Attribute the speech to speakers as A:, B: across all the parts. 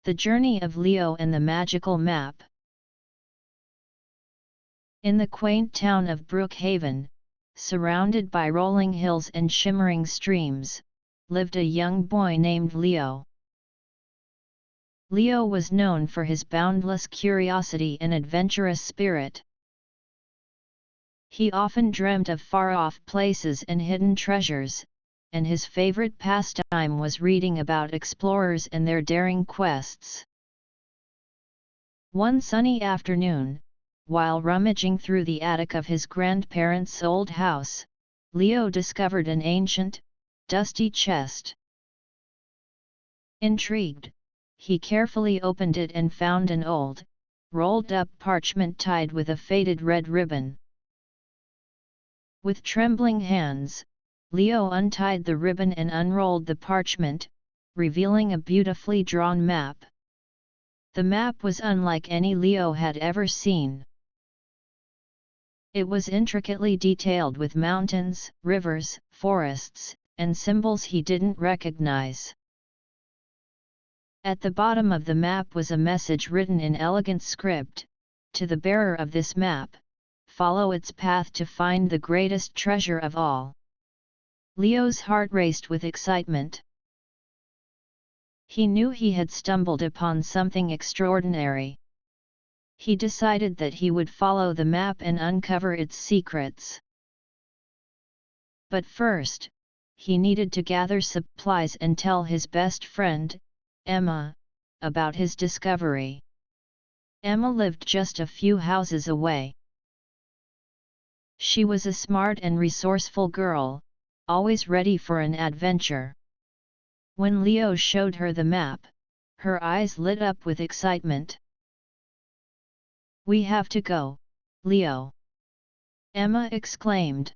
A: The Journey of Leo and the Magical Map. In the quaint town of Brookhaven, surrounded by rolling hills and shimmering streams, lived a young boy named Leo. Leo was known for his boundless curiosity and adventurous spirit. He often dreamt of far-off places and hidden treasures, and his favorite pastime was reading about explorers and their daring quests. One sunny afternoon, while rummaging through the attic of his grandparents' old house, Leo discovered an ancient, dusty chest. Intrigued, he carefully opened it and found an old, rolled-up parchment tied with a faded red ribbon. With trembling hands, Leo untied the ribbon and unrolled the parchment, revealing a beautifully drawn map. The map was unlike any Leo had ever seen. It was intricately detailed with mountains, rivers, forests, and symbols he didn't recognize. At the bottom of the map was a message written in elegant script: "To the bearer of this map, follow its path to find the greatest treasure of all." Leo's heart raced with excitement. He knew he had stumbled upon something extraordinary. He decided that he would follow the map and uncover its secrets. But first, he needed to gather supplies and tell his best friend, Emma, about his discovery. Emma lived just a few houses away. She was a smart and resourceful girl, always ready for an adventure. When Leo showed her the map, her eyes lit up with excitement. "We have to go, Leo!" Emma exclaimed.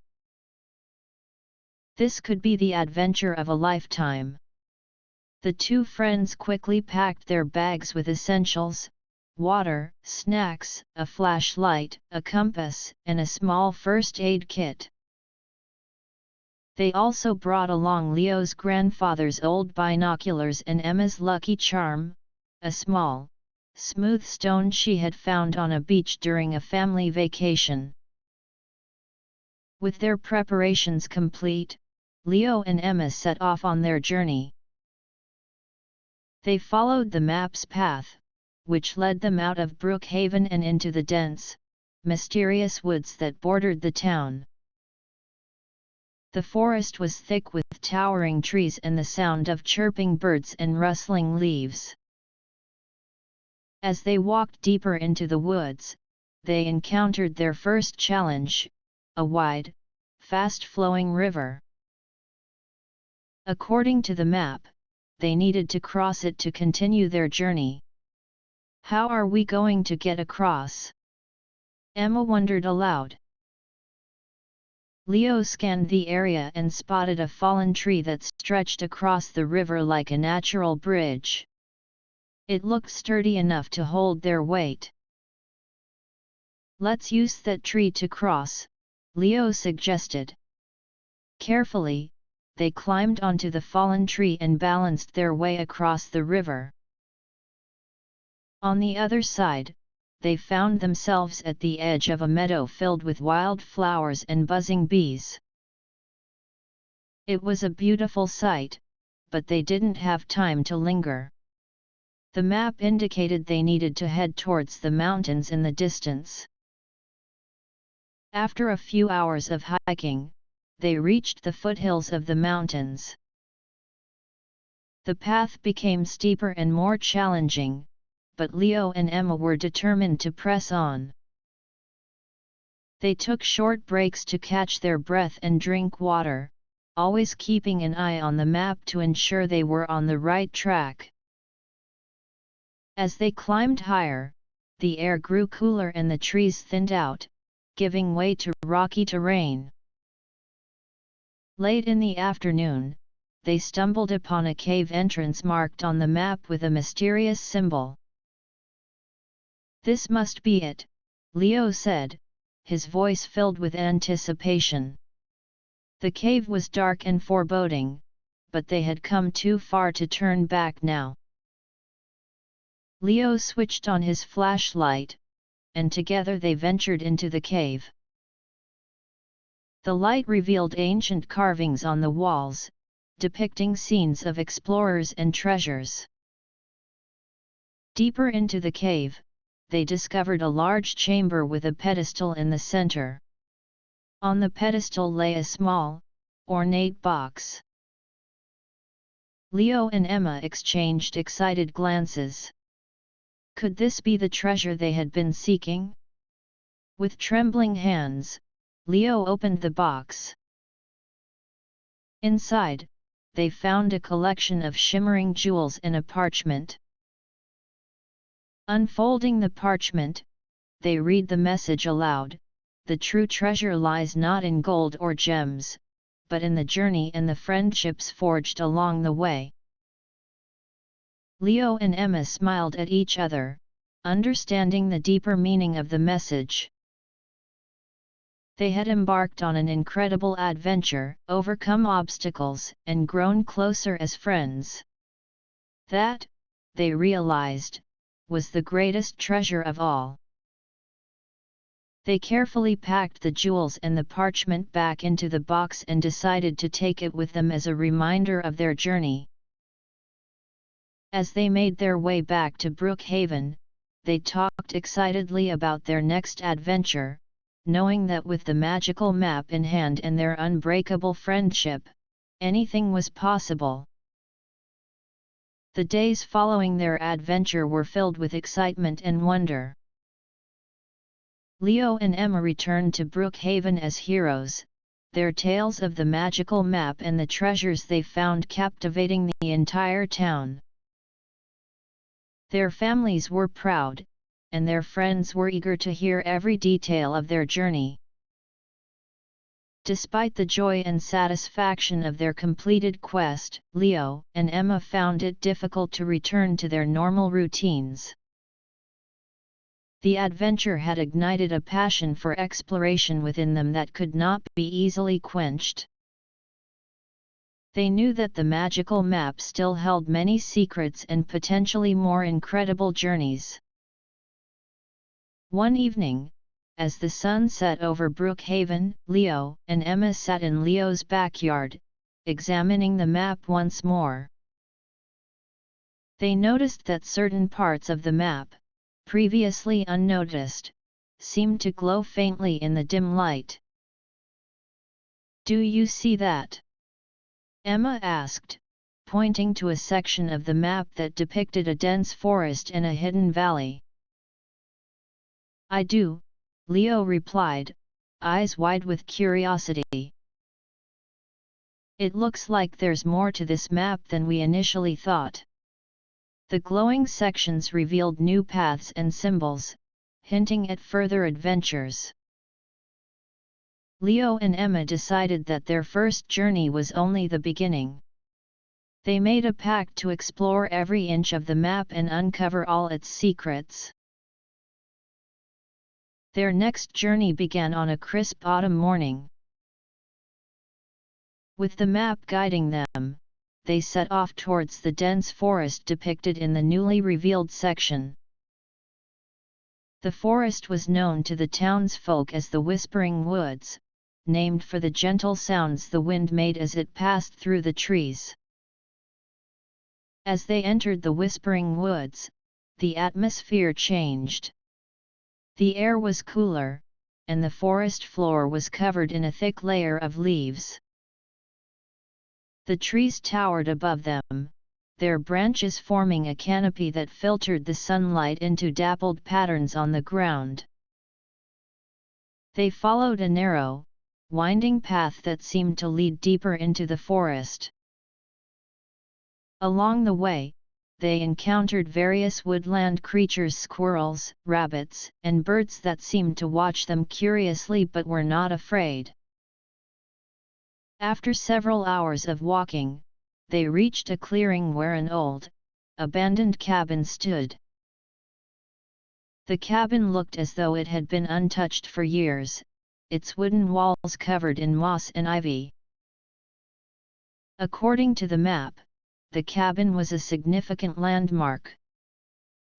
A: This could be the adventure of a lifetime. The two friends quickly packed their bags with essentials: water, snacks, a flashlight, a compass, and a small first aid kit. They also brought along Leo's grandfather's old binoculars and Emma's lucky charm, a small, smooth stone she had found on a beach during a family vacation. With their preparations complete, Leo and Emma set off on their journey. They followed the map's path, which led them out of Brookhaven and into the dense, mysterious woods that bordered the town. The forest was thick with towering trees and the sound of chirping birds and rustling leaves. As they walked deeper into the woods, they encountered their first challenge: a wide, fast-flowing river. According to the map, they needed to cross it to continue their journey. "How are we going to get across?" Emma wondered aloud. Leo scanned the area and spotted a fallen tree that stretched across the river like a natural bridge. It looked sturdy enough to hold their weight. "Let's use that tree to cross," Leo suggested. Carefully, they climbed onto the fallen tree and balanced their way across the river. On the other side, they found themselves at the edge of a meadow filled with wild flowers and buzzing bees. It was a beautiful sight, but they didn't have time to linger. The map indicated they needed to head towards the mountains in the distance. After a few hours of hiking, they reached the foothills of the mountains. The path became steeper and more challenging, but Leo and Emma were determined to press on. They took short breaks to catch their breath and drink water, always keeping an eye on the map to ensure they were on the right track. As they climbed higher, the air grew cooler and the trees thinned out, giving way to rocky terrain. Late in the afternoon, they stumbled upon a cave entrance marked on the map with a mysterious symbol. "This must be it," Leo said, his voice filled with anticipation. The cave was dark and foreboding, but they had come too far to turn back now. Leo switched on his flashlight, and together they ventured into the cave. The light revealed ancient carvings on the walls, depicting scenes of explorers and treasures. Deeper into the cave, they discovered a large chamber with a pedestal in the center. On the pedestal lay a small, ornate box. Leo and Emma exchanged excited glances. Could this be the treasure they had been seeking? With trembling hands, Leo opened the box. Inside, they found a collection of shimmering jewels and a parchment. Unfolding the parchment, they read the message aloud: "The true treasure lies not in gold or gems, but in the journey and the friendships forged along the way." Leo and Emma smiled at each other, understanding the deeper meaning of the message. They had embarked on an incredible adventure, overcome obstacles, and grown closer as friends. That, they realized, was the greatest treasure of all. They carefully packed the jewels and the parchment back into the box and decided to take it with them as a reminder of their journey. As they made their way back to Brookhaven, they talked excitedly about their next adventure, knowing that with the magical map in hand and their unbreakable friendship, anything was possible. The days following their adventure were filled with excitement and wonder. Leo and Emma returned to Brookhaven as heroes, their tales of the magical map and the treasures they found captivating the entire town. Their families were proud, and their friends were eager to hear every detail of their journey. Despite the joy and satisfaction of their completed quest, Leo and Emma found it difficult to return to their normal routines. The adventure had ignited a passion for exploration within them that could not be easily quenched. They knew that the magical map still held many secrets and potentially more incredible journeys. One evening, as the sun set over Brookhaven, Leo and Emma sat in Leo's backyard, examining the map once more. They noticed that certain parts of the map, previously unnoticed, seemed to glow faintly in the dim light. "Do you see that?" Emma asked, pointing to a section of the map that depicted a dense forest and a hidden valley. "I do," Leo replied, eyes wide with curiosity. "It looks like there's more to this map than we initially thought." The glowing sections revealed new paths and symbols, hinting at further adventures. Leo and Emma decided that their first journey was only the beginning. They made a pact to explore every inch of the map and uncover all its secrets. Their next journey began on a crisp autumn morning. With the map guiding them, they set off towards the dense forest depicted in the newly revealed section. The forest was known to the townsfolk as the Whispering Woods, named for the gentle sounds the wind made as it passed through the trees. As they entered the Whispering Woods, the atmosphere changed. The air was cooler, and the forest floor was covered in a thick layer of leaves. The trees towered above them, their branches forming a canopy that filtered the sunlight into dappled patterns on the ground. They followed a narrow, winding path that seemed to lead deeper into the forest. Along the way, they encountered various woodland creatures, squirrels, rabbits, and birds that seemed to watch them curiously but were not afraid. After several hours of walking, they reached a clearing where an old, abandoned cabin stood. The cabin looked as though it had been untouched for years, its wooden walls covered in moss and ivy. According to the map, the cabin was a significant landmark.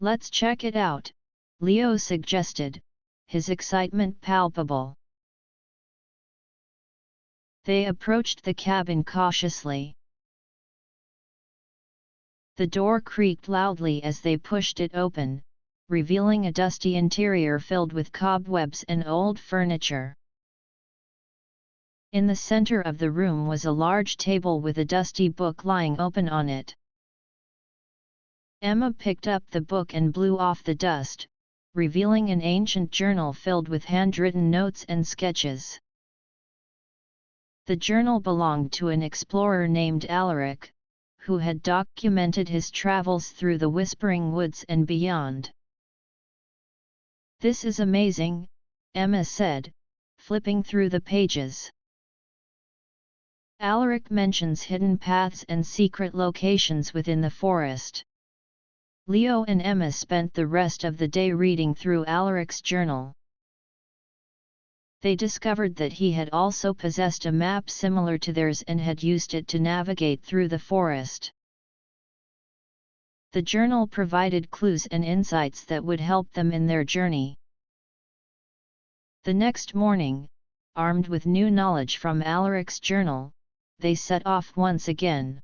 A: "Let's check it out," Leo suggested, his excitement palpable. They approached the cabin cautiously. The door creaked loudly as they pushed it open, revealing a dusty interior filled with cobwebs and old furniture. In the center of the room was a large table with a dusty book lying open on it. Emma picked up the book and blew off the dust, revealing an ancient journal filled with handwritten notes and sketches. The journal belonged to an explorer named Alaric, who had documented his travels through the Whispering Woods and beyond. "This is amazing," Emma said, flipping through the pages. Alaric mentions hidden paths and secret locations within the forest. Leo and Emma spent the rest of the day reading through Alaric's journal. They discovered that he had also possessed a map similar to theirs and had used it to navigate through the forest. The journal provided clues and insights that would help them in their journey. The next morning, armed with new knowledge from Alaric's journal, they set off once again.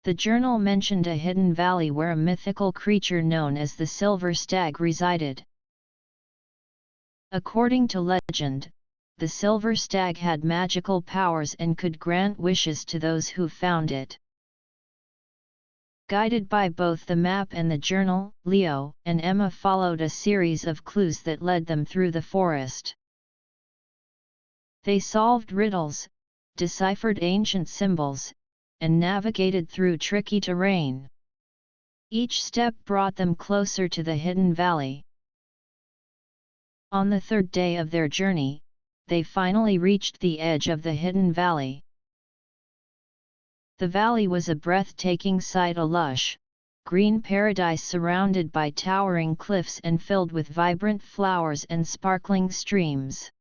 A: The journal mentioned a hidden valley where a mythical creature known as the Silver Stag resided. According to legend, the Silver Stag had magical powers and could grant wishes to those who found it. Guided by both the map and the journal, Leo and Emma followed a series of clues that led them through the forest. They solved riddles, deciphered ancient symbols, and navigated through tricky terrain. Each step brought them closer to the hidden valley. On the third day of their journey, they finally reached the edge of the hidden valley. The valley was a breathtaking sight, a lush, green paradise surrounded by towering cliffs and filled with vibrant flowers and sparkling streams.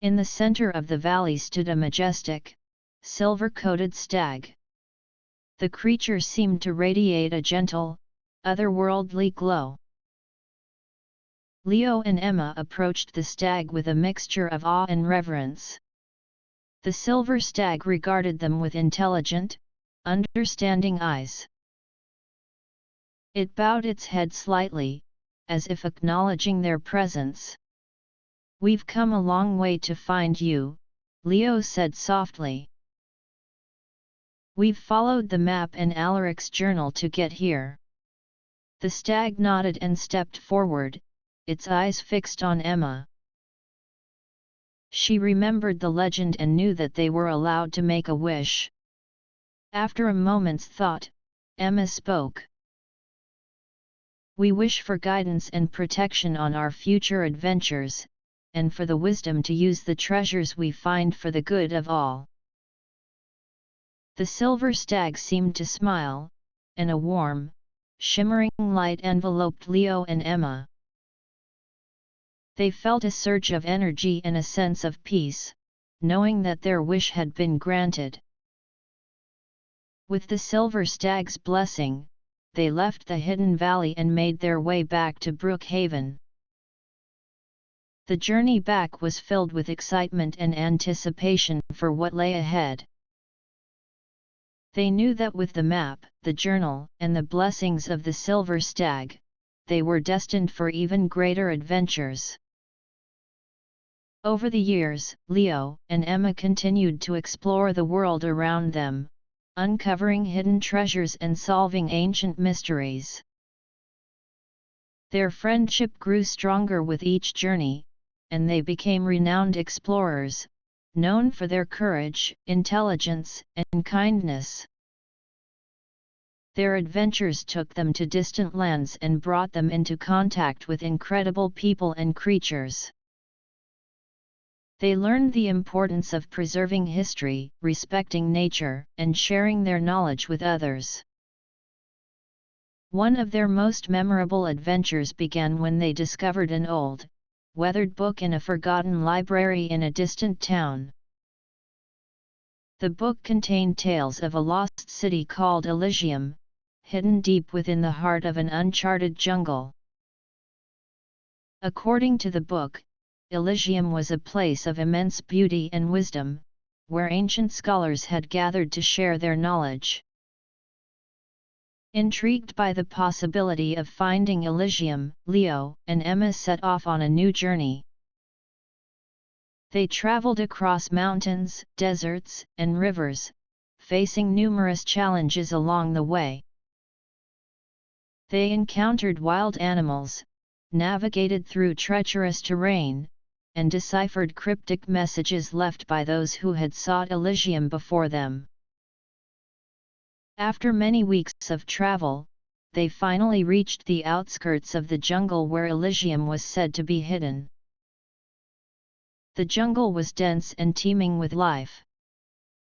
A: In the center of the valley stood a majestic, silver-coated stag. The creature seemed to radiate a gentle, otherworldly glow. Leo and Emma approached the stag with a mixture of awe and reverence. The silver stag regarded them with intelligent, understanding eyes. It bowed its head slightly, as if acknowledging their presence. "We've come a long way to find you," Leo said softly. "We've followed the map and Alaric's journal to get here." The stag nodded and stepped forward, its eyes fixed on Emma. She remembered the legend and knew that they were allowed to make a wish. After a moment's thought, Emma spoke. "We wish for guidance and protection on our future adventures, and for the wisdom to use the treasures we find for the good of all." The silver stag seemed to smile, and a warm, shimmering light enveloped Leo and Emma. They felt a surge of energy and a sense of peace, knowing that their wish had been granted. With the silver stag's blessing, they left the hidden valley and made their way back to Brookhaven. The journey back was filled with excitement and anticipation for what lay ahead. They knew that with the map, the journal, and the blessings of the silver stag, they were destined for even greater adventures. Over the years, Leo and Emma continued to explore the world around them, uncovering hidden treasures and solving ancient mysteries. Their friendship grew stronger with each journey, and they became renowned explorers, known for their courage, intelligence, and kindness. Their adventures took them to distant lands and brought them into contact with incredible people and creatures. They learned the importance of preserving history, respecting nature, and sharing their knowledge with others. One of their most memorable adventures began when they discovered an old, weathered book in a forgotten library in a distant town. The book contained tales of a lost city called Elysium, hidden deep within the heart of an uncharted jungle. According to the book, Elysium was a place of immense beauty and wisdom, where ancient scholars had gathered to share their knowledge. Intrigued by the possibility of finding Elysium, Leo and Emma set off on a new journey. They traveled across mountains, deserts, and rivers, facing numerous challenges along the way. They encountered wild animals, navigated through treacherous terrain, and deciphered cryptic messages left by those who had sought Elysium before them. After many weeks of travel, they finally reached the outskirts of the jungle where Elysium was said to be hidden. The jungle was dense and teeming with life.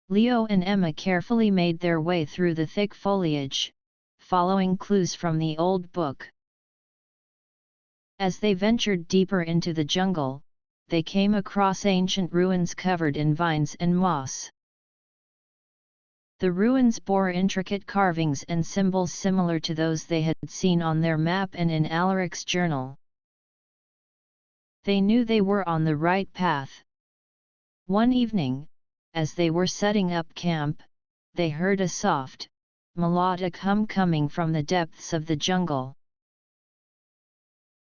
A: Leo and Emma carefully made their way through the thick foliage, following clues from the old book. As they ventured deeper into the jungle, they came across ancient ruins covered in vines and moss. The ruins bore intricate carvings and symbols similar to those they had seen on their map and in Alaric's journal. They knew they were on the right path. One evening, as they were setting up camp, they heard a soft, melodic hum coming from the depths of the jungle.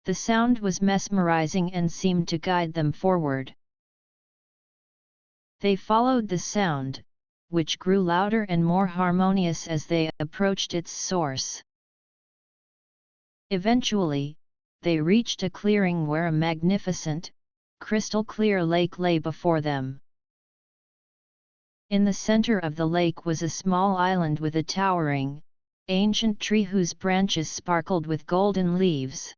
A: The sound was mesmerizing and seemed to guide them forward. They followed the sound, which grew louder and more harmonious as they approached its source. Eventually, they reached a clearing where a magnificent, crystal-clear lake lay before them. In the center of the lake was a small island with a towering, ancient tree whose branches sparkled with golden leaves.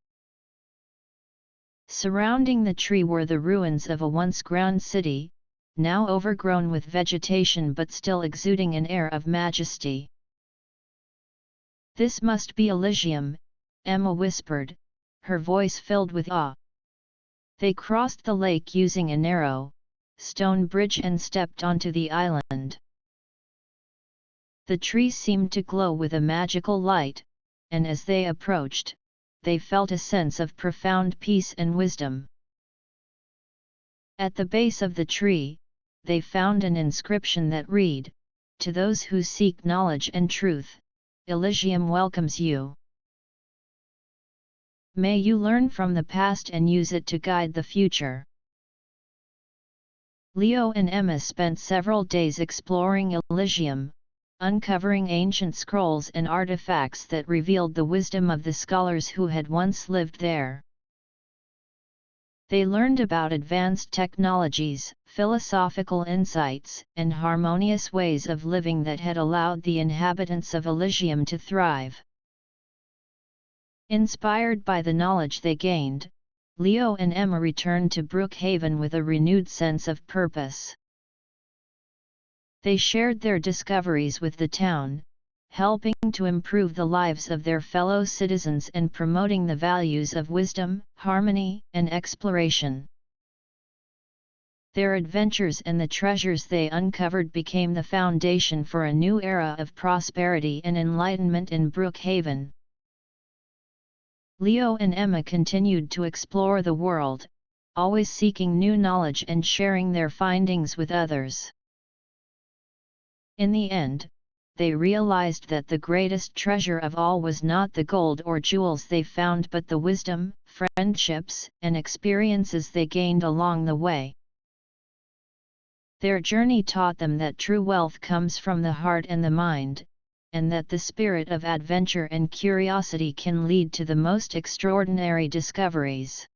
A: Surrounding the tree were the ruins of a once grand city, now overgrown with vegetation but still exuding an air of majesty. "This must be Elysium," Emma whispered, her voice filled with awe. They crossed the lake using a narrow, stone bridge and stepped onto the island. The trees seemed to glow with a magical light, and as they approached, they felt a sense of profound peace and wisdom. At the base of the tree, they found an inscription that read, "To those who seek knowledge and truth, Elysium welcomes you. May you learn from the past and use it to guide the future." Leo and Emma spent several days exploring Elysium, uncovering ancient scrolls and artifacts that revealed the wisdom of the scholars who had once lived there. They learned about advanced technologies, philosophical insights, and harmonious ways of living that had allowed the inhabitants of Elysium to thrive. Inspired by the knowledge they gained, Leo and Emma returned to Brookhaven with a renewed sense of purpose. They shared their discoveries with the town, helping to improve the lives of their fellow citizens and promoting the values of wisdom, harmony, and exploration. Their adventures and the treasures they uncovered became the foundation for a new era of prosperity and enlightenment in Brookhaven. Leo and Emma continued to explore the world, always seeking new knowledge and sharing their findings with others. In the end, they realized that the greatest treasure of all was not the gold or jewels they found but the wisdom, friendships, and experiences they gained along the way. Their journey taught them that true wealth comes from the heart and the mind, and that the spirit of adventure and curiosity can lead to the most extraordinary discoveries.